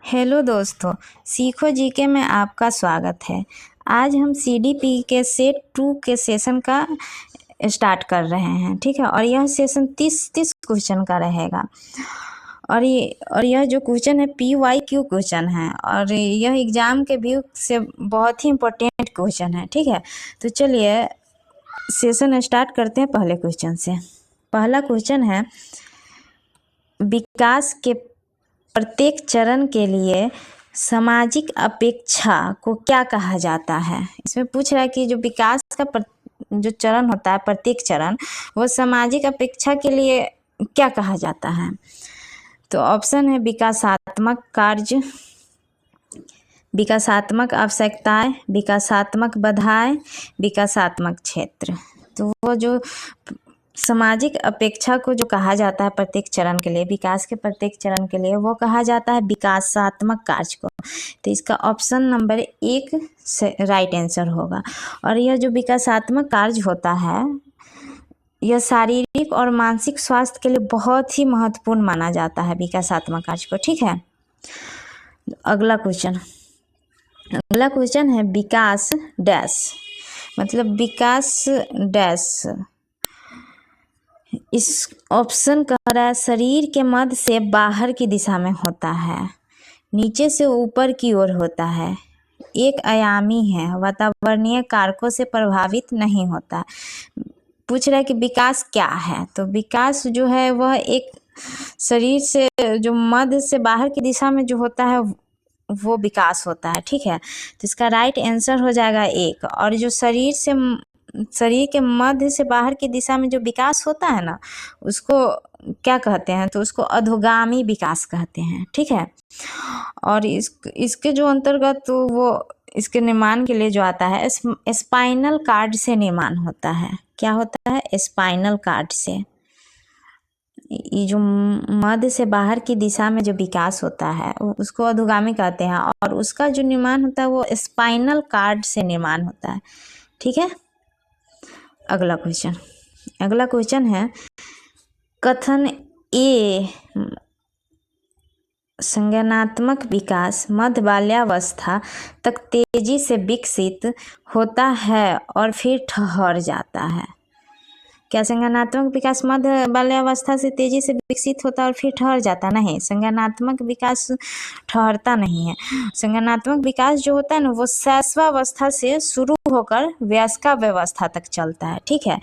Hello दोस्तों, सीखो GK में आपका स्वागत है। आज हम सीडीपी के सेट 2 के सेशन का स्टार्ट कर रहे हैं, ठीक है। और यह सेशन 30 क्वेश्चन का रहेगा। और यह जो क्वेश्चन है PYQ क्वेश्चन है और यह एग्ज़ाम के व्यू से बहुत ही इम्पोर्टेंट क्वेश्चन है, ठीक है। तो चलिए सेशन स्टार्ट करते हैं पहले क्वेश्चन से। पहला क्वेश्चन है, विकास के प्रत्येक चरण के लिए सामाजिक अपेक्षा को क्या कहा जाता है। इसमें पूछ रहा है कि जो विकास का जो चरण होता है, प्रत्येक चरण, वो सामाजिक अपेक्षा के लिए क्या कहा जाता है। तो ऑप्शन है विकासात्मक कार्य, विकासात्मक आवश्यकताएं, विकासात्मक बाधाएं, विकासात्मक क्षेत्र। तो वो जो सामाजिक अपेक्षा को जो कहा जाता है प्रत्येक चरण के लिए, विकास के प्रत्येक चरण के लिए, वो कहा जाता है विकासात्मक कार्य को। तो इसका ऑप्शन नंबर 1 से राइट आंसर होगा। और यह जो विकासात्मक कार्य होता है, यह शारीरिक और मानसिक स्वास्थ्य के लिए बहुत ही महत्वपूर्ण माना जाता है विकासात्मक कार्य को, ठीक है। अगला क्वेश्चन है विकास डैश, मतलब विकास डैश। इस ऑप्शन कह रहा है शरीर के मध्य से बाहर की दिशा में होता है, नीचे से ऊपर की ओर होता है, एक आयामी है, वातावरणीय कारकों से प्रभावित नहीं होता। पूछ रहा है कि विकास क्या है। तो विकास जो है वह एक शरीर से जो मध्य से बाहर की दिशा में जो होता है वो विकास होता है, ठीक है। तो इसका राइट आंसर हो जाएगा 1। और जो शरीर के मध्य से बाहर की दिशा में जो विकास होता है ना, उसको क्या कहते हैं, तो उसको अधोगामी विकास कहते हैं, ठीक है। और इसके जो अंतर्गत तो वो इसके निर्माण के लिए जो आता है स्पाइनल कार्ड से निर्माण होता है। क्या होता है? स्पाइनल कार्ड से। ये जो मध्य से बाहर की दिशा में जो विकास होता है उसको अधोगामी कहते हैं, और उसका जो निर्माण होता है वो स्पाइनल कार्ड से निर्माण होता है, ठीक है। अगला क्वेश्चन है, कथन ए संज्ञानात्मक विकास मध्य बाल्यावस्था तक तेजी से विकसित होता है और फिर ठहर जाता है। क्या संज्ञानात्मक विकास मध्य बाल्यावस्था से तेजी से विकसित होता है और फिर ठहर जाता? नहीं, संज्ञानात्मक विकास ठहरता नहीं है। संज्ञानात्मक विकास जो होता है ना, वो शैशवावस्था से शुरू होकर वयस्कावस्था तक चलता है, ठीक है।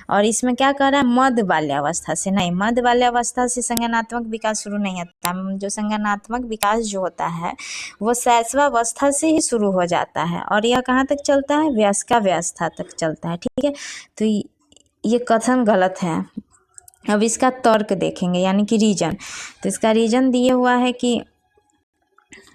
और इसमें क्या कह रहा है? मध्य बाल्यावस्था से नहीं, मध्य बाल्यावस्था से संज्ञानात्मक विकास शुरू नहीं होता। जो संज्ञानात्मक विकास जो होता है वो शैशवावस्था से ही शुरू हो जाता है और यह कहाँ तक चलता है? वयस्कावस्था तक चलता है, ठीक है। तो ये कथन गलत है। अब इसका तर्क देखेंगे, यानी कि रीजन। तो इसका रीजन दिया हुआ है कि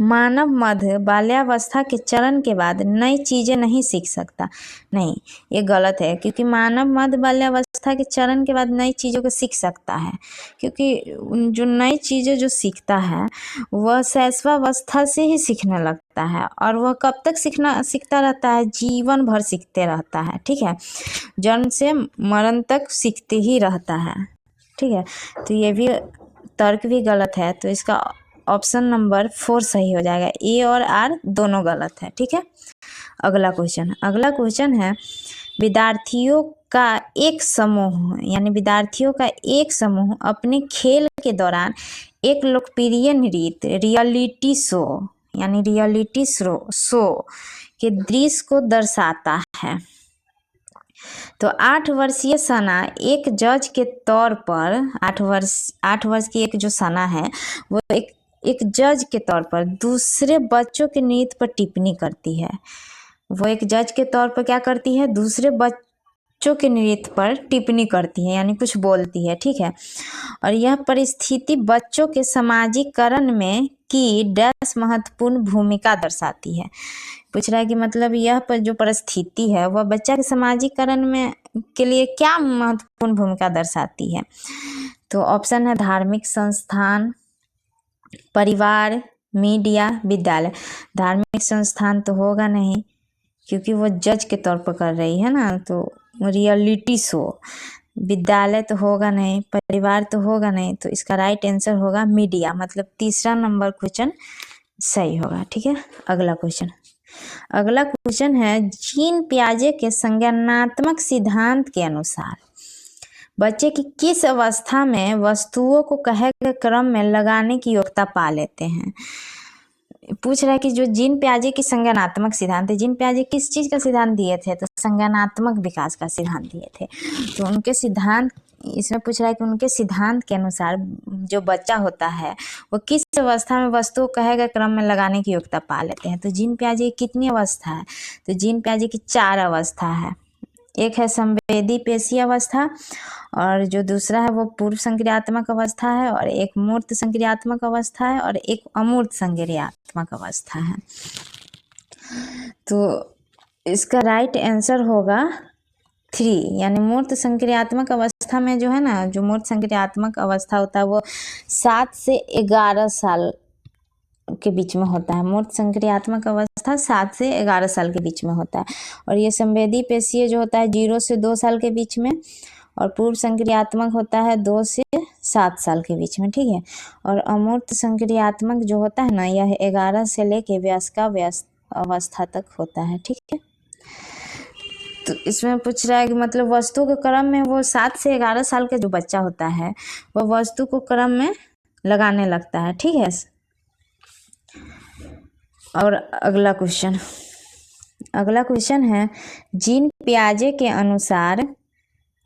मानव मध्य बाल्यावस्था के चरण के बाद नई चीज़ें नहीं सीख सकता। नहीं, ये गलत है, क्योंकि मानव मध्य बाल्यावस्था के चरण के बाद नई चीज़ों को सीख सकता है, क्योंकि जो नई चीज़ें जो सीखता है वह शैशवावस्था से ही सीखने लगता है। और वह कब तक सीखता रहता है? जीवन भर सीखते रहता है, ठीक है। जन्म से मरण तक सीखते ही रहता है, ठीक है। तो ये भी तर्क भी गलत है। तो इसका ऑप्शन नंबर 4 सही हो जाएगा। ए और आर दोनों गलत है, ठीक है। अगला क्वेश्चन है, विद्यार्थियों का एक समूह, यानी विद्यार्थियों का एक समूह अपने खेल के दौरान एक लोकप्रिय नृत्य रियलिटी शो, यानी रियलिटी शो के दृश्य को दर्शाता है। तो 8 वर्षीय सना एक जज के तौर पर 8 वर्ष की एक जो सना है वो एक जज के तौर पर दूसरे बच्चों के नृत्य पर टिप्पणी करती है। वो एक जज के तौर पर क्या करती है? दूसरे बच्चों के नृत्य पर टिप्पणी करती है, यानी कुछ बोलती है, ठीक है। और यह परिस्थिति बच्चों के सामाजिकरण में की डैश महत्वपूर्ण भूमिका दर्शाती है। पूछ रहा है कि मतलब यह पर जो परिस्थिति है वह बच्चा के सामाजिकरण में के लिए क्या महत्वपूर्ण भूमिका दर्शाती है। तो ऑप्शन है धार्मिक संस्थान, परिवार, मीडिया, विद्यालय। धार्मिक संस्थान तो होगा नहीं, क्योंकि वो जज के तौर पर कर रही है ना, तो रियलिटी शो। विद्यालय तो होगा नहीं, परिवार तो होगा नहीं, तो इसका राइट आंसर होगा मीडिया, मतलब तीसरा नंबर क्वेश्चन सही होगा। ठीक है, अगला क्वेश्चन है जीन पियाजे के संज्ञानात्मक सिद्धांत के अनुसार बच्चे की किस अवस्था में वस्तुओं को कहे गए क्रम में लगाने की योग्यता पा लेते हैं। पूछ रहा है कि जो जीन पियाजे की संज्ञानात्मक सिद्धांत है, जीन पियाजे किस चीज़ का सिद्धांत दिए थे, तो संज्ञानात्मक विकास का सिद्धांत दिए थे। तो उनके सिद्धांत, इसमें पूछ रहा है कि उनके सिद्धांत के अनुसार जो बच्चा होता है वो किस अवस्था में वस्तु कहे गए क्रम में लगाने की योग्यता पा लेते हैं। तो जीन पियाजे की कितनी अवस्था है, तो जीन पियाजे की 4 अवस्था है। एक है संवेदी पेशी अवस्था, और जो दूसरा है वो पूर्व संक्रियात्मक अवस्था है, और एक मूर्त संक्रियात्मक अवस्था है, और एक अमूर्त संक्रियात्मक अवस्था है। तो इसका राइट आंसर होगा 3, यानी मूर्त संक्रियात्मक अवस्था में जो है ना, जो मूर्त संक्रियात्मक अवस्था होता है वो 7 से 11 साल के बीच में होता है। मूर्त संक्रियात्मक अवस्था 7 से 11 साल के बीच में होता है। और ये संवेदी पेशीय जो होता है 0 से 2 साल के बीच में, और पूर्व संक्रियात्मक होता है 2 से 7 साल के बीच में। ठीक है, और अमूर्त संक्रियात्मक जो होता है ना, यह 11 से लेके वयस्क अवस्था तक होता है। ठीक है, तो इसमें पूछ रहा है कि मतलब वस्तु के क्रम में वो 7 से 11 साल का जो बच्चा होता है वो वस्तु को क्रम में लगाने लगता है। ठीक है, और अगला क्वेश्चन है जीन पियाजे के अनुसार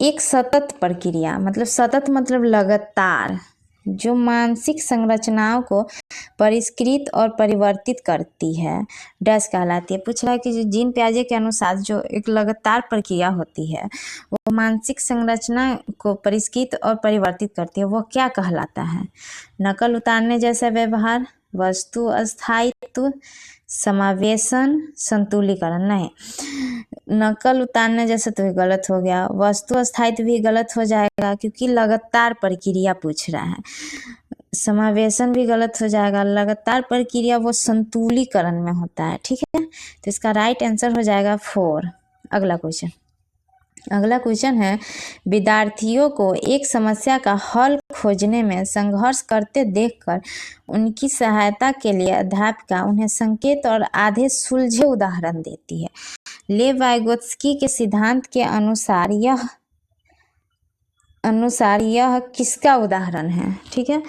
एक सतत प्रक्रिया, मतलब सतत मतलब लगातार, जो मानसिक संरचनाओं को परिष्कृत और परिवर्तित करती है डैश कहलाती है। पूछ रहा है कि जो जीन पियाजे के अनुसार जो एक लगातार प्रक्रिया होती है वो मानसिक संरचना को परिष्कृत और परिवर्तित करती है, वो क्या कहलाता है। नकल उतारने जैसा व्यवहार, वस्तु अस्थायित्व, समावेशन, संतुलीकरण। नहीं, नकल उतारने जैसे तो गलत हो गया, वस्तु अस्थायित्व भी गलत हो जाएगा क्योंकि लगातार प्रक्रिया पूछ रहा है, समावेशन भी गलत हो जाएगा, लगातार प्रक्रिया वो संतुलीकरण में होता है। ठीक है, तो इसका राइट आंसर हो जाएगा 4। अगला क्वेश्चन है विद्यार्थियों को एक समस्या का हल खोजने में संघर्ष करते देखकर उनकी सहायता के लिए अध्यापिका उन्हें संकेत और आधे सुलझे उदाहरण देती है। लेव वाइगोत्स्की के सिद्धांत के अनुसार यह किसका उदाहरण है। ठीक है,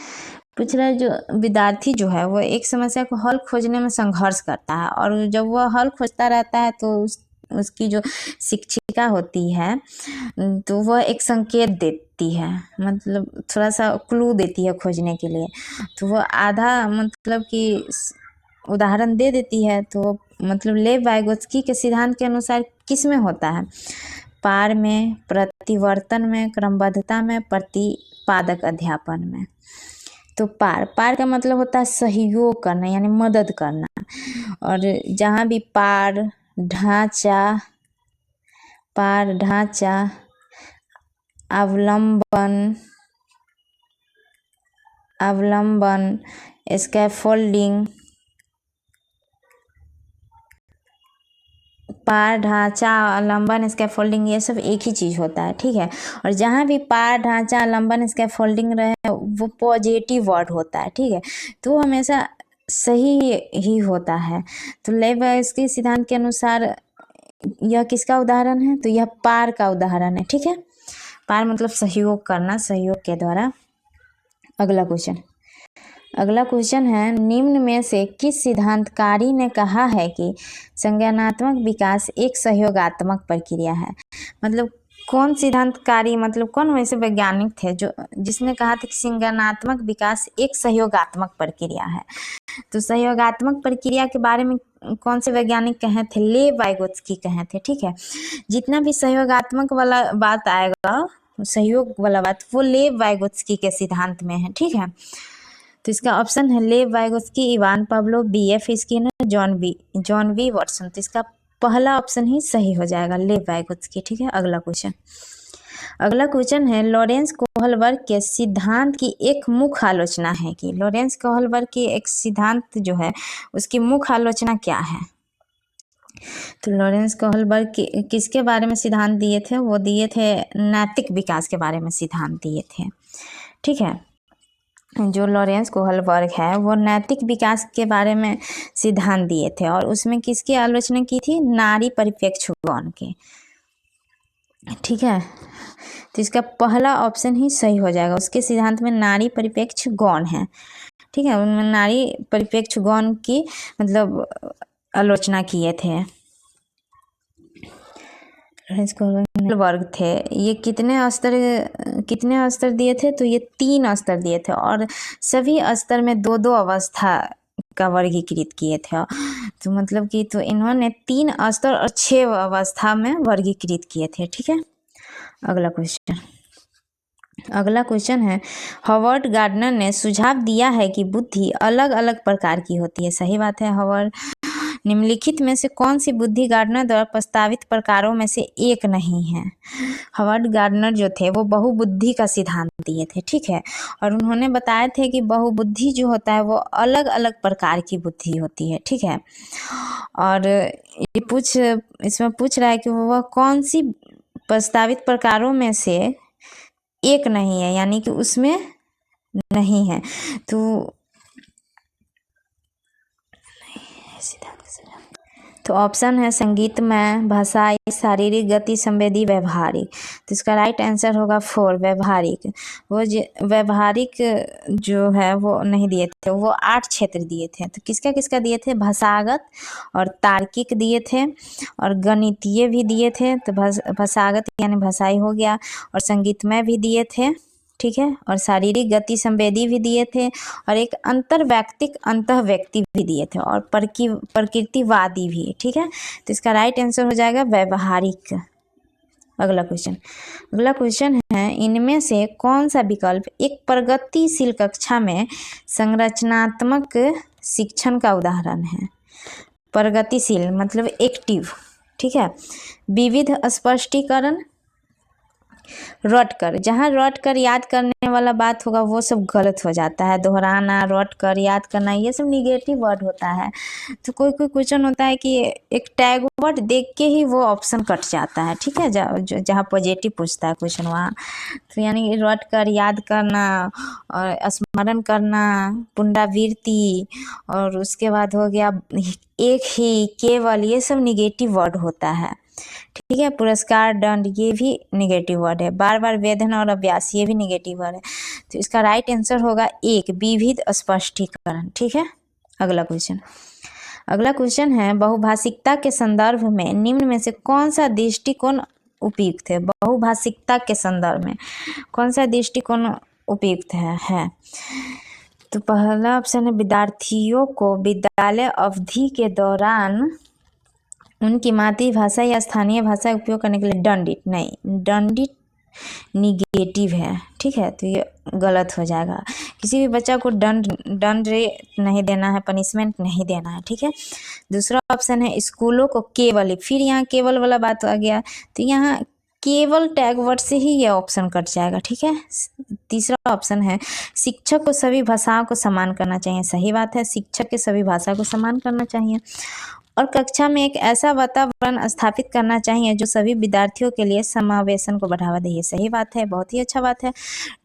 पूछ रहा है जो विद्यार्थी जो है वो एक समस्या को हल खोजने में संघर्ष करता है, और जब वह हल खोजता रहता है तो उसकी जो शिक्षिका होती है तो वह एक संकेत देती है, मतलब थोड़ा सा क्लू देती है खोजने के लिए, तो वह आधा मतलब कि उदाहरण दे देती है। तो मतलब लेव वाइगोत्स्की के सिद्धांत के अनुसार किस में होता है, पार में, प्रतिवर्तन में, क्रमबद्धता में, प्रतिपादक अध्यापन में। तो पार का मतलब होता है सहयोग करना यानी मदद करना, और जहाँ भी पार ढांचा, अवलंबन, स्कैफोल्डिंग, पार ढांचा, अवलंबन, स्कैफोल्डिंग, ये सब एक ही चीज़ होता है। ठीक है, और जहाँ भी पार ढांचा, अवलंबन, स्कैफोल्डिंग रहे वो पॉजिटिव वर्ड होता है। ठीक है, तो हमेशा सही ही होता है। तो लेव वाइगोत्स्की सिद्धांत के अनुसार यह किसका उदाहरण है, तो यह पार का उदाहरण है। ठीक है, पार मतलब सहयोग करना, सहयोग के द्वारा। अगला क्वेश्चन है निम्न में से किस सिद्धांतकारी ने कहा है कि संज्ञानात्मक विकास एक सहयोगात्मक प्रक्रिया है। मतलब कौन सिद्धांतकारी, मतलब कौन वैसे वैज्ञानिक थे जिसने कहा था कि संज्ञानात्मक विकास एक सहयोगात्मक प्रक्रिया है। तो सहयोगात्मक प्रक्रिया के बारे में कौन से वैज्ञानिक कहे थे, लेव वाइगोत्स्की कहे थे। ठीक है, जितना भी सहयोगात्मक वाला बात आएगा, सहयोग वाला बात, वो लेव वाइगोत्स्की के सिद्धांत में है। ठीक है, तो इसका ऑप्शन है Lev Vygotsky, Ivan Pavlov, B.F. Skinner, John V Watson. तो इसका पहला ऑप्शन ही सही हो जाएगा, लेव वाइगोत्स्की। ठीक है, अगला क्वेश्चन है लॉरेंस कोहलबर्ग के सिद्धांत की एक मुख्य आलोचना है कि लॉरेंस कोहलबर्ग की एक सिद्धांत जो है उसकी मुख्य आलोचना क्या है। तो लॉरेंस कोहलबर्ग किसके बारे में सिद्धांत दिए थे, वो दिए थे नैतिक विकास के बारे में सिद्धांत दिए थे। ठीक है, जो लॉरेंस कोहलबर्ग है वो नैतिक विकास के बारे में सिद्धांत दिए थे, और उसमें किसकी आलोचना की थी? नारी परिप्रेक्ष्य गौण के। ठीक है, तो इसका पहला ऑप्शन ही सही हो जाएगा। उसके सिद्धांत में नारी परिप्रेक्ष्य गौण है। ठीक है, उनमें नारी परिप्रेक्ष्य गौण की मतलब आलोचना किए थे। वर्ग थे, ये कितने स्तर दिए थे? तो ये 3 स्तर दिए थे, और सभी स्तर में 2-2 अवस्था का वर्गीकृत किए थे। तो मतलब कि तो इन्होंने 3 स्तर और 6 अवस्था में वर्गीकृत किए थे। ठीक है, अगला क्वेश्चन है, हॉवर्ड गार्डनर ने सुझाव दिया है कि बुद्धि अलग अलग प्रकार की होती है। सही बात है। हॉवर्ड निम्नलिखित में से कौन सी बुद्धि गार्डनर द्वारा प्रस्तावित प्रकारों में से एक नहीं है? हॉवर्ड गार्डनर जो थे वो बहुबुद्धि का सिद्धांत दिए थे। ठीक है, और उन्होंने बताए थे कि बहुबुद्धि जो होता है वो अलग अलग प्रकार की बुद्धि होती है। ठीक है, और इसमें पूछ रहा है कि वह कौन सी प्रस्तावित प्रकारों में से एक नहीं है, यानी कि उसमें नहीं है। तो ऑप्शन है संगीतमय, भाषाई, शारीरिक, गति संवेदी, व्यवहारिक। तो इसका राइट आंसर होगा 4 व्यवहारिक। वो व्यवहारिक जो है वो नहीं दिए थे, वो 8 क्षेत्र दिए थे। तो किसका किसका दिए थे? भाषागत और तार्किक दिए थे, और गणितीय भी दिए थे। तो भाषागत यानी भाषाई हो गया, और संगीतमय भी दिए थे। ठीक है, और शारीरिक, गति संवेदी भी दिए थे, और एक अंतर्वैयक्तिक अंतःव्यक्ति भी दिए थे, और प्रकृतिवादी भी। ठीक है, तो इसका राइट आंसर हो जाएगा व्यवहारिक। अगला क्वेश्चन है, इनमें से कौन सा विकल्प एक प्रगतिशील कक्षा में संरचनात्मक शिक्षण का उदाहरण है? प्रगतिशील मतलब एक्टिव। ठीक है, विविध स्पष्टीकरण, रट कर। जहाँ रट कर याद करने वाला बात होगा वो सब गलत हो जाता है। दोहराना, रट कर याद करना, ये सब निगेटिव वर्ड होता है। तो कोई क्वेश्चन होता है कि एक टैग वर्ड देख के ही वो ऑप्शन कट जाता है। ठीक है, जहाँ पॉजिटिव पूछता है क्वेश्चन वहाँ। तो यानी रट कर याद करना, और स्मरण करना, पुनरावृत्ति, और उसके बाद हो गया एक ही, केवल, ये सब निगेटिव वर्ड होता है। ठीक है, पुरस्कार, दंड, ये भी निगेटिव वर्ड है। बार बार वेदन और अभ्यास, ये भी निगेटिव वर्ड है। तो इसका राइट आंसर होगा 1 विविध स्पष्टीकरण। ठीक है, अगला क्वेश्चन है, बहुभाषिकता के संदर्भ में निम्न में से कौन सा दृष्टिकोण उपयुक्त है? बहुभाषिकता के संदर्भ में कौन सा दृष्टिकोण उपयुक्त है? तो पहला ऑप्शन है, विद्यार्थियों को विद्यालय अवधि के दौरान उनकी मातृभाषा या स्थानीय भाषा उपयोग करने के लिए दंडित। नहीं, दंडित निगेटिव है। ठीक है, तो ये गलत हो जाएगा। किसी भी बच्चा को दंड नहीं देना है, पनिशमेंट नहीं देना है। ठीक है, दूसरा ऑप्शन है, स्कूलों को केवल, फिर यहाँ केवल वाला बात आ गया, तो यहाँ केवल टैग वर्ड से ही ये ऑप्शन कट जाएगा। ठीक है, तीसरा ऑप्शन है, शिक्षक को सभी भाषाओं को समान करना चाहिए। सही बात है, शिक्षक के सभी भाषा को समान करना चाहिए, और कक्षा में एक ऐसा वातावरण स्थापित करना चाहिए जो सभी विद्यार्थियों के लिए समावेशन को बढ़ावा दे। सही बात है, बहुत ही अच्छा बात है।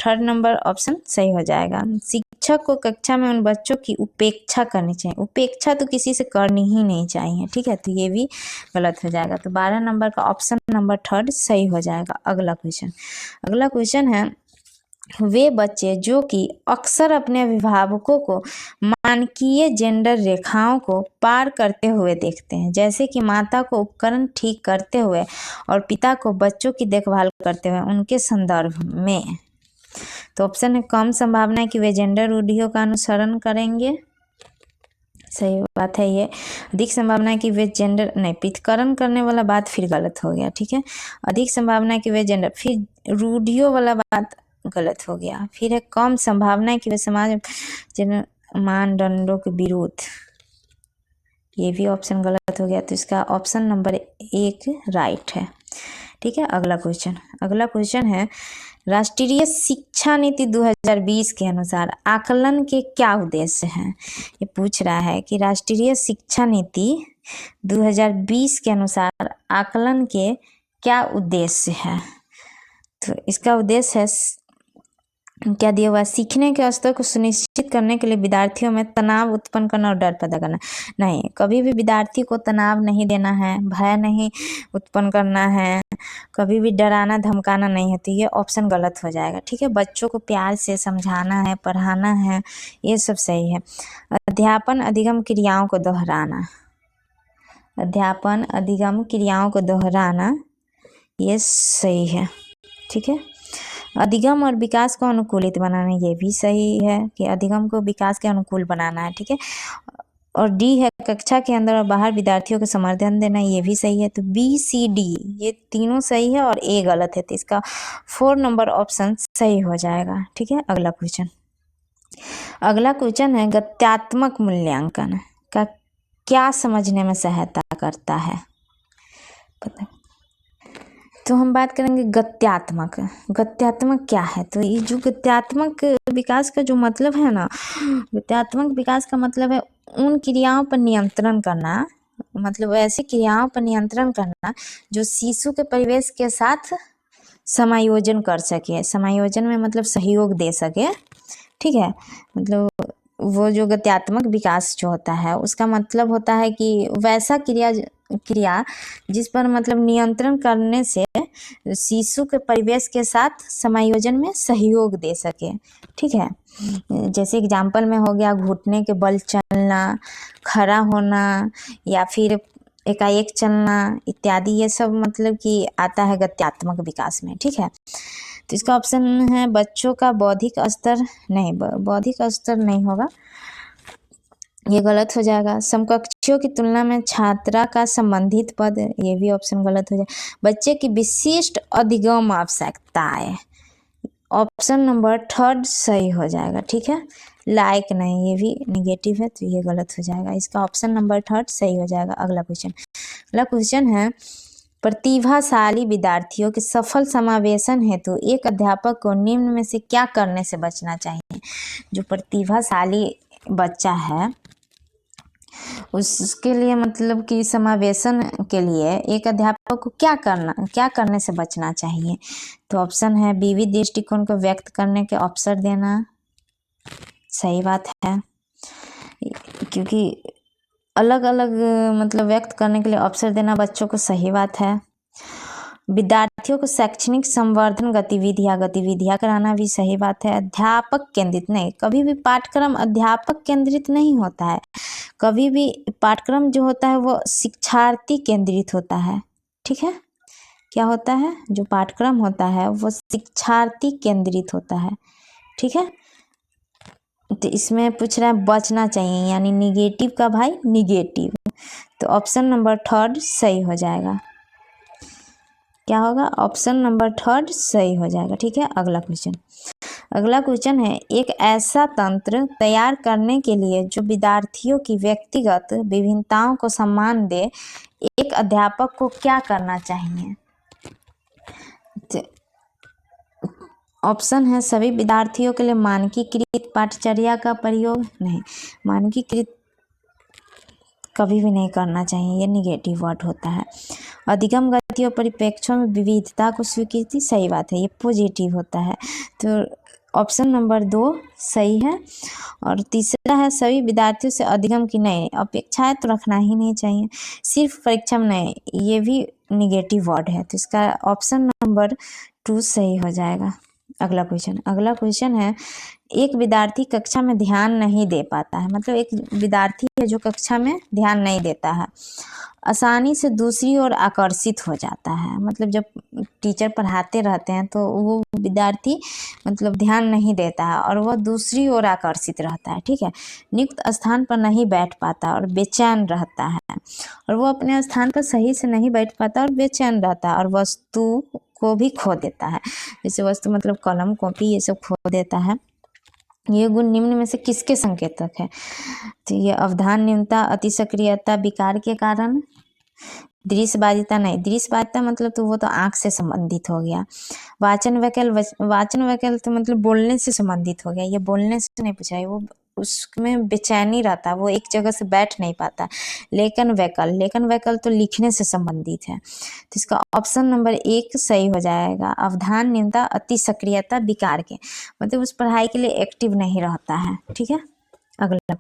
3rd नंबर ऑप्शन सही हो जाएगा। शिक्षक को कक्षा में उन बच्चों की उपेक्षा करनी चाहिए। उपेक्षा तो किसी से करनी ही नहीं चाहिए। ठीक है, तो ये भी गलत हो जाएगा। तो 12 नंबर का ऑप्शन नंबर 3rd सही हो जाएगा। अगला क्वेश्चन है, वे बच्चे जो कि अक्सर अपने अभिभावकों को मानकीय जेंडर रेखाओं को पार करते हुए देखते हैं, जैसे कि माता को उपकरण ठीक करते हुए और पिता को बच्चों की देखभाल करते हुए, उनके संदर्भ में। तो ऑप्शन है, कम संभावना है कि वे जेंडर रूढ़ियों का अनुसरण करेंगे। सही बात है ये। अधिक संभावना है कि वे जेंडर, नहीं, पृथक्करण करने वाला बात फिर गलत हो गया। ठीक है, अधिक संभावना है कि वे जेंडर, फिर रूढ़ियों वाला बात गलत हो गया। फिर है, कम संभावना है कि वे समाज मानदंडों के विरुद्ध, ये भी ऑप्शन गलत हो गया। तो इसका ऑप्शन नंबर 1 राइट है। ठीक है, अगला क्वेश्चन है, राष्ट्रीय शिक्षा नीति 2020 के अनुसार आकलन के क्या उद्देश्य हैं? ये पूछ रहा है कि राष्ट्रीय शिक्षा नीति 2020 के अनुसार आकलन के क्या उद्देश्य है? तो इसका उद्देश्य है क्या दिया हुआ है, सीखने के स्तर को सुनिश्चित करने के लिए विद्यार्थियों में तनाव उत्पन्न करना और डर पैदा करना। नहीं, कभी भी विद्यार्थी को तनाव नहीं देना है, भय नहीं उत्पन्न करना है, कभी भी डराना धमकाना नहीं है, तो ये ऑप्शन गलत हो जाएगा। ठीक है, बच्चों को प्यार से समझाना है, पढ़ाना है, ये सब सही है। अध्यापन अधिगम क्रियाओं को दोहराना, अध्यापन अधिगम क्रियाओं को दोहराना, ये सही है। ठीक है, अधिगम और विकास को अनुकूलित बनाना, ये भी सही है कि अधिगम को विकास के अनुकूल बनाना है। ठीक है, और डी है कक्षा के अंदर और बाहर विद्यार्थियों को समर्थन देना, ये भी सही है। तो बी सी डी ये तीनों सही है और ए गलत है, तो इसका 4 नंबर ऑप्शन सही हो जाएगा। ठीक है, अगला क्वेश्चन है गत्यात्मक मूल्यांकन का क्या समझने में सहायता करता है। पता, तो हम बात करेंगे गत्यात्मक। गत्यात्मक क्या है, तो ये जो गत्यात्मक विकास का जो मतलब है ना, गत्यात्मक विकास का मतलब है उन क्रियाओं पर नियंत्रण करना, मतलब ऐसी क्रियाओं पर नियंत्रण करना जो शिशु के परिवेश के साथ समायोजन कर सके। समायोजन में मतलब सहयोग दे सके। ठीक है, मतलब वो जो गत्यात्मक विकास जो होता है उसका मतलब होता है कि वैसा क्रिया जिस पर मतलब नियंत्रण करने से शिशु के परिवेश के साथ समायोजन में सहयोग दे सके। ठीक है, जैसे एग्जाम्पल में हो गया घुटने के बल चलना, खड़ा होना या फिर एकाएक चलना इत्यादि, ये सब मतलब कि आता है गत्यात्मक विकास में। ठीक है, तो इसका ऑप्शन है बच्चों का बौद्धिक स्तर, नहीं बौद्धिक स्तर नहीं होगा, ये गलत हो जाएगा। समकक्षियों की तुलना में छात्रा का संबंधित पद, ये भी ऑप्शन गलत हो जाएगा। बच्चे की विशिष्ट अधिगम आवश्यकताएं, ऑप्शन नंबर 3 सही हो जाएगा। ठीक है, लायक नहीं, ये भी निगेटिव है, तो ये गलत हो जाएगा। इसका ऑप्शन नंबर 3 सही हो जाएगा। अगला क्वेश्चन है प्रतिभाशाली विद्यार्थियों के सफल समावेशन हेतु एक अध्यापक को निम्न में से क्या करने से बचना चाहिए। जो प्रतिभाशाली बच्चा है उसके लिए मतलब कि समावेशन के लिए एक अध्यापक को क्या करने से बचना चाहिए। तो ऑप्शन है विविध दृष्टिकोण को व्यक्त करने के अवसर देना, सही बात है, क्योंकि अलग अलग मतलब व्यक्त करने के लिए अवसर देना बच्चों को सही बात है। विद्यार्थियों को शैक्षणिक संवर्धन गतिविधियां कराना भी सही बात है। अध्यापक केंद्रित नहीं, कभी भी पाठ्यक्रम अध्यापक केंद्रित नहीं होता है, कभी भी पाठ्यक्रम जो होता है वो शिक्षार्थी केंद्रित होता है। ठीक है, क्या होता है, जो पाठ्यक्रम होता है वो शिक्षार्थी केंद्रित होता है। ठीक है, तो इसमें पूछ रहा है बचना चाहिए, यानी निगेटिव का भाई निगेटिव, तो ऑप्शन नंबर 3 सही हो जाएगा। क्या होगा, ऑप्शन नंबर 3 सही हो जाएगा। ठीक है, अगला क्वेश्चन है एक ऐसा तंत्र तैयार करने के लिए जो विद्यार्थियों की व्यक्तिगत विभिन्नताओं को सम्मान दे, एक अध्यापक को क्या करना चाहिए। ऑप्शन है सभी विद्यार्थियों के लिए मानकीकृत पाठचर्या का प्रयोग, नहीं, मानकीकृत कभी भी नहीं करना चाहिए, ये निगेटिव वर्ड होता है। अधिगम गति और परिप्रेक्ष्यों में विविधता को स्वीकृति, सही बात है, ये पॉजिटिव होता है, तो ऑप्शन नंबर 2 सही है। और तीसरा है सभी विद्यार्थियों से अधिगम की नहीं अपेक्षाएं तो रखना ही नहीं चाहिए, सिर्फ परीक्षा में नहीं, ये भी निगेटिव वर्ड है, तो इसका ऑप्शन नंबर 2 सही हो जाएगा। अगला क्वेश्चन है एक विद्यार्थी कक्षा में ध्यान नहीं दे पाता है, मतलब एक विद्यार्थी है जो कक्षा में ध्यान नहीं देता है, आसानी से दूसरी ओर आकर्षित हो जाता है, मतलब जब टीचर पढ़ाते रहते हैं तो वो विद्यार्थी मतलब ध्यान नहीं देता है और वह दूसरी ओर आकर्षित रहता है। ठीक है, नियुक्त स्थान पर नहीं बैठ पाता और बेचैन रहता है, और वो अपने स्थान पर सही से नहीं बैठ पाता और बेचैन रहता है, और वस्तु को भी खो देता है, जैसे वस्तु मतलब कलम कॉपी ये सब खो देता है। ये गुण निम्न में से किसके संकेतक है, तो ये अवधान न्यूनता, अति सक्रियता, विकार के कारण, दृश्यबाधिता नहीं, दृश्यबाधिता मतलब तो वो तो आँख से संबंधित हो गया। वाचन वैकल्य तो मतलब बोलने से संबंधित हो गया, ये बोलने से नहीं पूछा है, वो उसमें बेचैनी रहता है, वो एक जगह से बैठ नहीं पाता। लेखन वैकल तो लिखने से संबंधित है, तो इसका ऑप्शन नंबर 1 सही हो जाएगा। अवधान्यता, अति सक्रियता, विकार के, मतलब उस पढ़ाई के लिए एक्टिव नहीं रहता है। ठीक है, अगला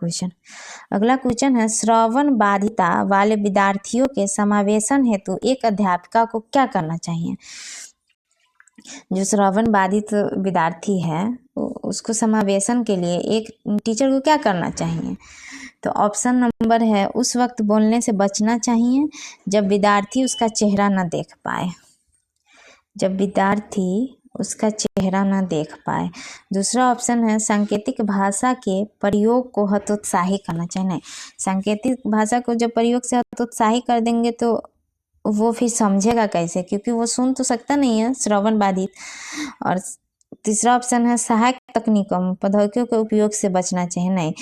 क्वेश्चन है, श्रवण बाधिता वाले विद्यार्थियों के समावेशन हेतु एक अध्यापिका को क्या करना चाहिए? जो श्रवण बाधित विद्यार्थी है उसको समावेशन के लिए एक टीचर को क्या करना चाहिए? तो ऑप्शन नंबर है, उस वक्त बोलने से बचना चाहिए जब विद्यार्थी उसका चेहरा न देख पाए, जब विद्यार्थी उसका चेहरा न देख पाए। दूसरा ऑप्शन है, सांकेतिक भाषा के प्रयोग को हतोत्साही करना चाहिए। नहीं, सांकेतिक भाषा को जब प्रयोग से हतोत्साही कर देंगे तो वो फिर समझेगा कैसे, क्योंकि वो सुन तो सकता नहीं है, श्रवण बाधित। और तीसरा ऑप्शन है, सहायक तकनीकों प्रौद्योगिकियों के उपयोग से बचना चाहिए। नहीं,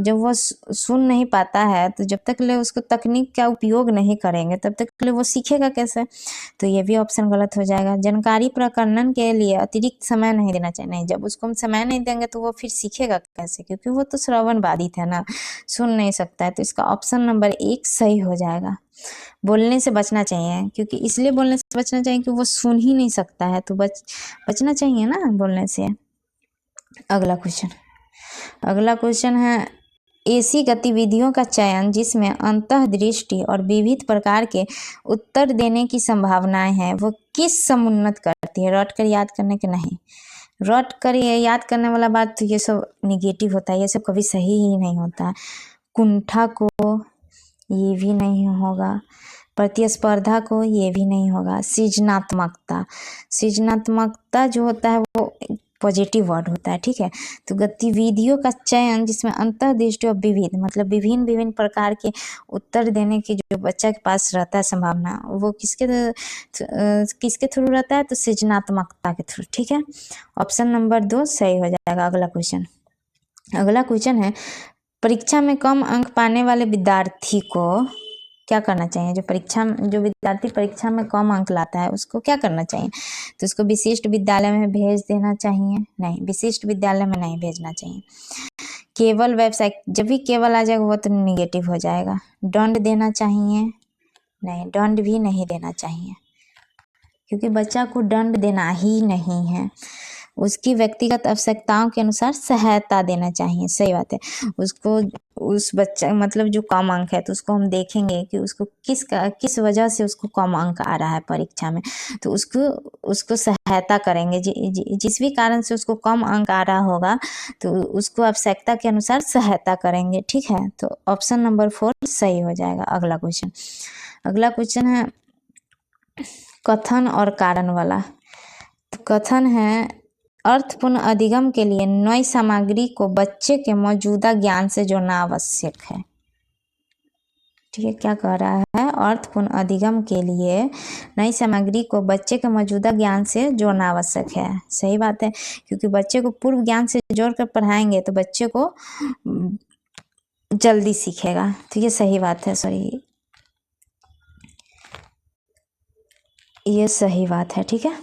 जब वो सुन नहीं पाता है तो जब तक ले उसको तकनीक का उपयोग नहीं करेंगे तब तक ले वो सीखेगा कैसे? तो ये भी ऑप्शन गलत हो जाएगा। जानकारी प्रकरण के लिए अतिरिक्त समय नहीं देना चाहिए। नहीं, जब उसको हम समय नहीं देंगे तो वो फिर सीखेगा कैसे, क्योंकि वो तो श्रवण बाधित है ना, सुन नहीं सकता है। तो इसका ऑप्शन नंबर 1 सही हो जाएगा। बोलने से बचना चाहिए, क्योंकि इसलिए बोलने से बचना चाहिए कि वो सुन ही नहीं सकता है, तो बचना चाहिए ना बोलने से। अगला क्वेश्चन है, ऐसी गतिविधियों का चयन जिसमें अंतर्दृष्टि और विविध प्रकार के उत्तर देने की संभावनाएं हैं, वो किस समुन्नत करती है? रट कर याद करने के नहीं, रट कर याद करने वाला बात तो ये सब निगेटिव होता है, ये सब कभी सही ही नहीं होता है। कुंठा को ये भी नहीं होगा, प्रतिस्पर्धा को ये भी नहीं होगा। सृजनात्मकता जो होता है वो पॉजिटिव वर्ड होता है। ठीक है, तो गतिविधियों का चयन जिसमें अंतर्दृष्टि और विविध, मतलब विभिन्न प्रकार के उत्तर देने की जो बच्चा के पास रहता है संभावना, वो किसके थ्रू रहता है? तो सृजनात्मकता के थ्रू। ठीक है, ऑप्शन नंबर 2 सही हो जाएगा। अगला क्वेश्चन है, परीक्षा में कम अंक पाने वाले विद्यार्थी को क्या करना चाहिए? जो विद्यार्थी परीक्षा में कम अंक लाता है उसको क्या करना चाहिए? तो उसको विशिष्ट विद्यालय में भेज देना चाहिए। नहीं, विशिष्ट विद्यालय में नहीं भेजना चाहिए। केवल वेबसाइट, जब भी केवल आ जाएगा वो तो निगेटिव हो जाएगा। दंड देना चाहिए? नहीं, दंड भी नहीं देना चाहिए, क्योंकि बच्चा को दंड देना ही नहीं है। उसकी व्यक्तिगत आवश्यकताओं के अनुसार सहायता देना चाहिए। सही बात है। उसको, उस बच्चा मतलब जो कम अंक है तो उसको हम देखेंगे कि उसको किस वजह से उसको कम अंक आ रहा है परीक्षा में, तो उसको सहायता करेंगे। जिस भी कारण से उसको कम अंक आ रहा होगा तो उसको आवश्यकता के अनुसार सहायता करेंगे। ठीक है, तो ऑप्शन नंबर 4 सही हो जाएगा। अगला क्वेश्चन है कथन और कारण वाला। तो कथन है, अर्थपूर्ण अधिगम के लिए नई सामग्री को बच्चे के मौजूदा ज्ञान से जोड़ना आवश्यक है। ठीक है, क्या कह रहा है? अर्थपूर्ण अधिगम के लिए नई सामग्री को बच्चे के मौजूदा ज्ञान से जोड़ना आवश्यक है। सही बात है, क्योंकि बच्चे को पूर्व ज्ञान से जोड़कर पढ़ाएंगे तो बच्चे को जल्दी सीखेगा। तो ये सही बात है, ये सही बात है। ठीक है,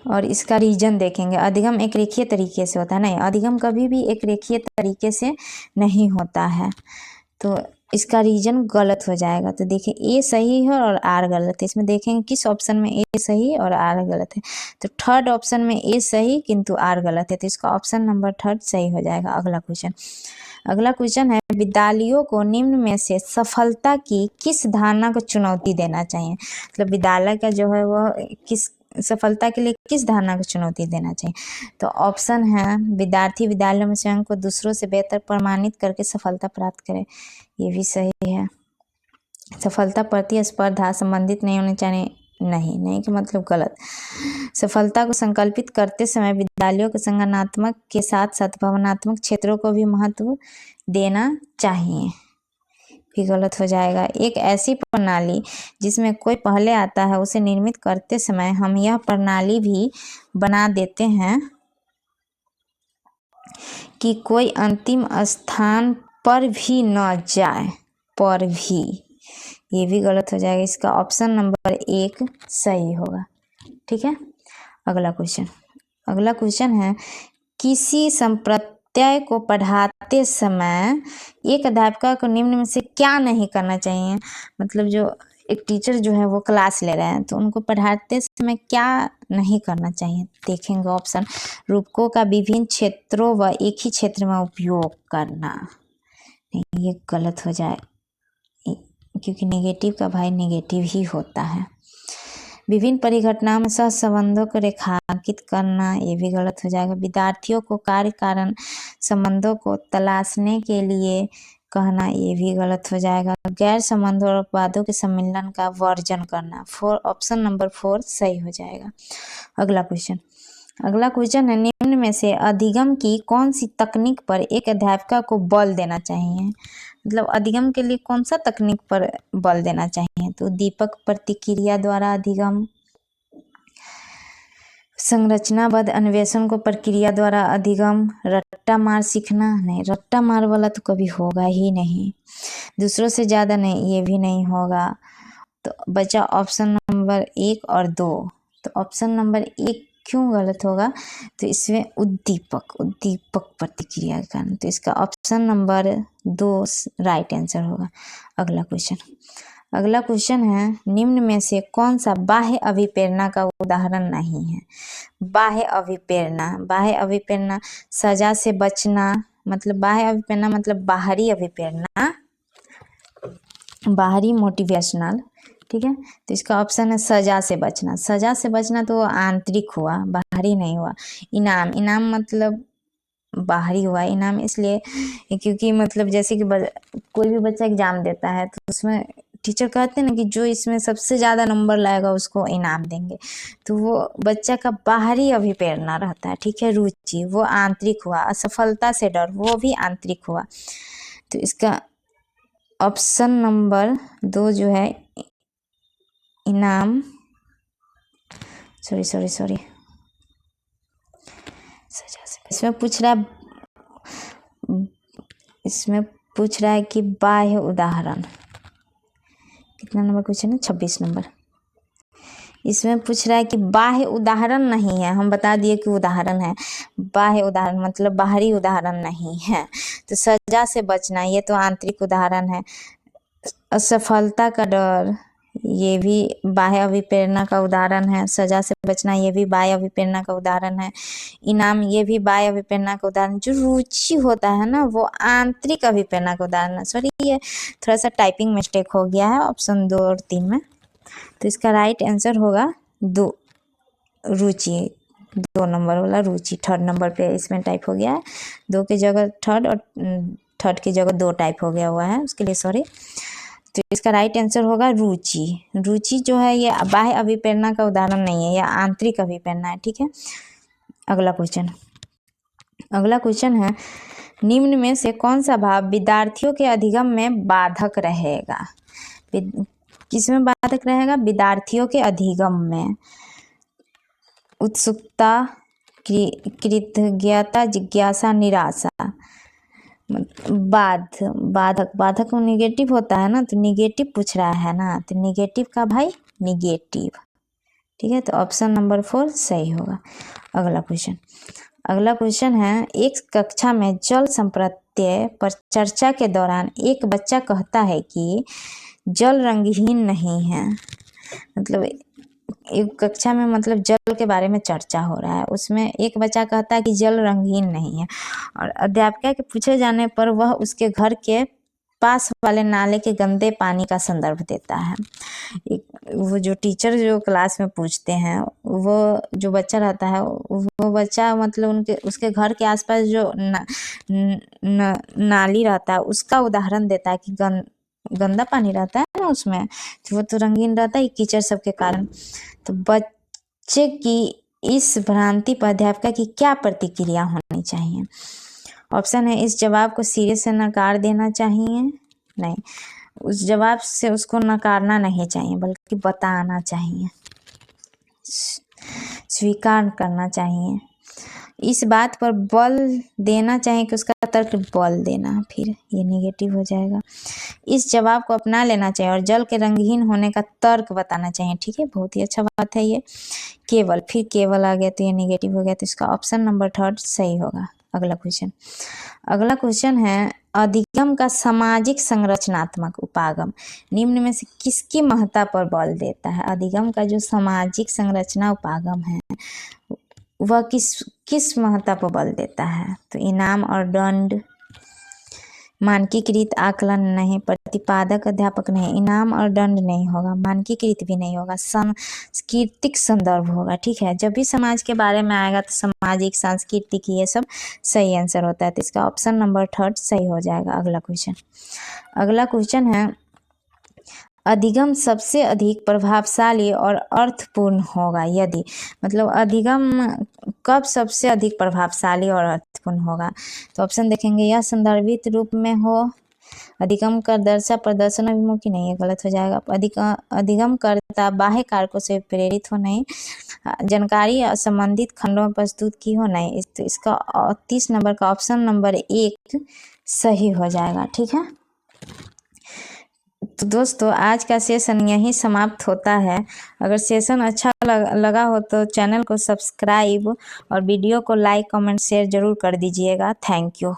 और इसका रीजन देखेंगे। अधिगम एक रेखीय तरीके से होता है। नहीं, अधिगम कभी भी एक रेखीय तरीके से नहीं होता है, तो इसका रीजन गलत हो जाएगा। तो देखिए, ए सही है और आर गलत है। इसमें देखेंगे किस ऑप्शन में ए सही और आर गलत है। तो थर्ड ऑप्शन में ए सही किंतु आर गलत है, तो इसका ऑप्शन नंबर 3 सही हो जाएगा। अगला क्वेश्चन है, विद्यालयों को निम्न में से सफलता की किस धारणा को चुनौती देना चाहिए? मतलब विद्यालय का जो है वो किस सफलता के लिए किस धारणा को चुनौती देना चाहिए? तो ऑप्शन है, विद्यार्थी विद्यालय में स्वयं को दूसरों से बेहतर प्रमाणित करके सफलता प्राप्त करे। ये भी सही है। सफलता प्रतिस्पर्धा संबंधित नहीं होने चाहिए। नहीं कि मतलब गलत। सफलता को संकल्पित करते समय विद्यालयों के संगठनात्मक के साथ साथ भावनात्मक क्षेत्रों को भी महत्व देना चाहिए, भी गलत हो जाएगा। एक ऐसी प्रणाली जिसमें कोई पहले आता है उसे निर्मित करते समय हम यह प्रणाली भी बना देते हैं कि कोई अंतिम स्थान पर भी न जाए, पर भी, ये भी गलत हो जाएगा। इसका ऑप्शन नंबर 1 सही होगा। ठीक है, अगला क्वेश्चन है, किसी अध्याय को पढ़ाते समय एक अध्यापिका को निम्न में से क्या नहीं करना चाहिए। मतलब जो एक टीचर जो है वो क्लास ले रहे हैं तो उनको पढ़ाते समय क्या नहीं करना चाहिए। देखेंगे ऑप्शन। रूपकों का विभिन्न क्षेत्रों व एक ही क्षेत्र में उपयोग करना। नहीं, ये गलत हो जाए क्योंकि नेगेटिव का भाई नेगेटिव ही होता है। विभिन्न परिघटनाओं में सहसंबंधों को रेखांकित करना, ये भी गलत हो जाएगा। विद्यार्थियों को कार्य कारण संबंधों को तलाशने के लिए कहना, ये भी गलत हो जाएगा। गैर संबंधों और अपवादों के सम्मिलन का वर्जन करना। ऑप्शन नंबर 4 सही हो जाएगा। अगला क्वेश्चन है निम्न में से अधिगम की कौन सी तकनीक पर एक अध्यापिका को बल देना चाहिए। मतलब अधिगम के लिए कौन सा तकनीक पर बल देना चाहिए। तो दीपक प्रतिक्रिया द्वारा अधिगम, संरचनाबद्ध अन्वेषण को प्रक्रिया द्वारा अधिगम, रट्टा मार सीखना। नहीं, रट्टा मार वाला तो कभी होगा ही नहीं। दूसरों से ज़्यादा नहीं, ये भी नहीं होगा। तो बचा ऑप्शन नंबर 1 और 2। तो ऑप्शन नंबर 1 क्यों गलत होगा। तो इसमें उद्दीपक प्रतिक्रिया के कारण। तो इसका ऑप्शन नंबर 2 राइट आंसर होगा। अगला क्वेश्चन है निम्न में से कौन सा बाह्य अभिप्रेरणा का उदाहरण नहीं है। बाह्य अभिप्रेरणा सजा से बचना। मतलब बाह्य अभिप्रेरणा मतलब बाहरी अभिप्रेरणा, बाहरी मोटिवेशनल, ठीक है। तो इसका ऑप्शन है सजा से बचना तो आंतरिक हुआ, बाहरी नहीं हुआ। इनाम मतलब बाहरी हुआ। इनाम इसलिए क्योंकि मतलब जैसे कि कोई भी बच्चा एग्जाम देता है तो उसमें टीचर कहते हैं ना कि जो इसमें सबसे ज़्यादा नंबर लाएगा उसको इनाम देंगे। तो वो बच्चा का बाहरी अभिप्रेरणा रहता है, ठीक है। रुचि वो आंतरिक हुआ। असफलता से डर वो भी आंतरिक हुआ। तो इसका ऑप्शन नंबर 2 जो है इनाम, सॉरी इसमें पूछ रहा है कि बाह्य उदाहरण। कितना नंबर क्वेश्चन है? 26 नंबर। इसमें पूछ रहा है कि बाह्य उदाहरण नहीं है। हम बता दिए कि उदाहरण है। बाह्य उदाहरण मतलब बाहरी उदाहरण नहीं है। तो सजा से बचना ये तो आंतरिक उदाहरण है। असफलता का डर ये भी बाह्य अभिप्रेरणा का उदाहरण है। सजा से बचना ये भी बाह्य अभिप्रेरणा का उदाहरण है। इनाम ये भी बाह्य अभिप्रेरणा का उदाहरण। जो रुचि होता है ना वो आंतरिक अभिप्रेरणा का उदाहरण है। सॉरी, ये थोड़ा सा टाइपिंग मिस्टेक हो गया है ऑप्शन 2 और 3 में। तो इसका राइट आंसर होगा 2 रुचि, 2 नंबर वाला रुचि। 3rd नंबर पे इसमें टाइप हो गया है। 2 की जगह 3rd और 3rd की जगह 2 टाइप हो गया हुआ है, उसके लिए सॉरी। तो इसका राइट आंसर होगा रुचि जो है ये बाह्य अभिप्रेरणा का उदाहरण नहीं है, यह आंतरिक अभिप्रेरणा है, ठीक है। अगला क्वेश्चन है निम्न में से कौन सा भाव विद्यार्थियों के अधिगम में बाधक रहेगा। किसमें बाधक रहेगा? विद्यार्थियों के अधिगम में। उत्सुकता, कृतज्ञता, जिज्ञासा, निराशा। बाधक निगेटिव होता है ना, तो निगेटिव पूछ रहा है ना, तो निगेटिव का भाई निगेटिव, ठीक है। तो ऑप्शन नंबर 4 सही होगा। अगला क्वेश्चन है एक कक्षा में जल संप्रत्यय पर चर्चा के दौरान एक बच्चा कहता है कि जल रंगहीन नहीं है। मतलब एक कक्षा में मतलब जल के बारे में चर्चा हो रहा है, उसमें एक बच्चा कहता है कि जल रंगहीन नहीं है और अध्यापिका के पूछे जाने पर वह उसके घर के पास वाले नाले के गंदे पानी का संदर्भ देता है। वो जो टीचर जो क्लास में पूछते हैं वो जो बच्चा रहता है वो बच्चा मतलब उसके घर के आसपास जो नाली रहता है उसका उदाहरण देता है कि गंदा पानी रहता है ना उसमें, तो वो तो रंगीन रहता है कीचड़ सबके कारण। तो बच्चे की इस भ्रांति पर अध्यापिका की क्या प्रतिक्रिया होनी चाहिए। ऑप्शन है इस जवाब को सिरे से नकार देना चाहिए। नहीं, उस जवाब से उसको नकारना नहीं चाहिए बल्कि बताना चाहिए, स्वीकार करना चाहिए। इस बात पर बल देना चाहिए कि उसका तर्क बल देना, फिर ये नेगेटिव हो जाएगा। इस जवाब को अपना लेना चाहिए और जल के रंगहीन होने का तर्क बताना चाहिए, ठीक है। बहुत ही अच्छा बात है ये। केवल आ गया तो ये नेगेटिव हो गया, तो इसका ऑप्शन नंबर 3 सही होगा। अगला क्वेश्चन है अधिगम का सामाजिक संरचनात्मक उपागम निम्न में से किसकी महत्ता पर बल देता है। अधिगम का जो सामाजिक संरचना उपागम है वह किस महत्ता पर बल देता है। तो इनाम और दंड, मानकीकृत आकलन नहीं, प्रतिपादक अध्यापक नहीं, इनाम और दंड नहीं होगा, मानकीकृत भी नहीं होगा, सांस्कृतिक संदर्भ होगा। ठीक है, जब भी समाज के बारे में आएगा तो सामाजिक, सांस्कृतिक ये सब सही आंसर होता है, तो इसका ऑप्शन नंबर 3 सही हो जाएगा। अगला क्वेश्चन है अधिगम सबसे अधिक प्रभावशाली और अर्थपूर्ण होगा यदि, मतलब अधिगम कब सबसे अधिक प्रभावशाली और अर्थपूर्ण होगा। तो ऑप्शन देखेंगे, यह संदर्भित रूप में हो, अधिगम करदर्शा प्रदर्शन अभिमुखी नहीं है, गलत हो जाएगा। अधिगम करता बाह्य कारकों से प्रेरित हो नहीं, जानकारी संबंधित खंडों में प्रस्तुत की हो नहीं। तो इसका 30 नंबर का ऑप्शन नंबर 1 सही हो जाएगा। ठीक है, तो दोस्तों आज का सेशन यहीं समाप्त होता है। अगर सेशन अच्छा लगा हो तो चैनल को सब्सक्राइब और वीडियो को लाइक कमेंट शेयर जरूर कर दीजिएगा। Thank you.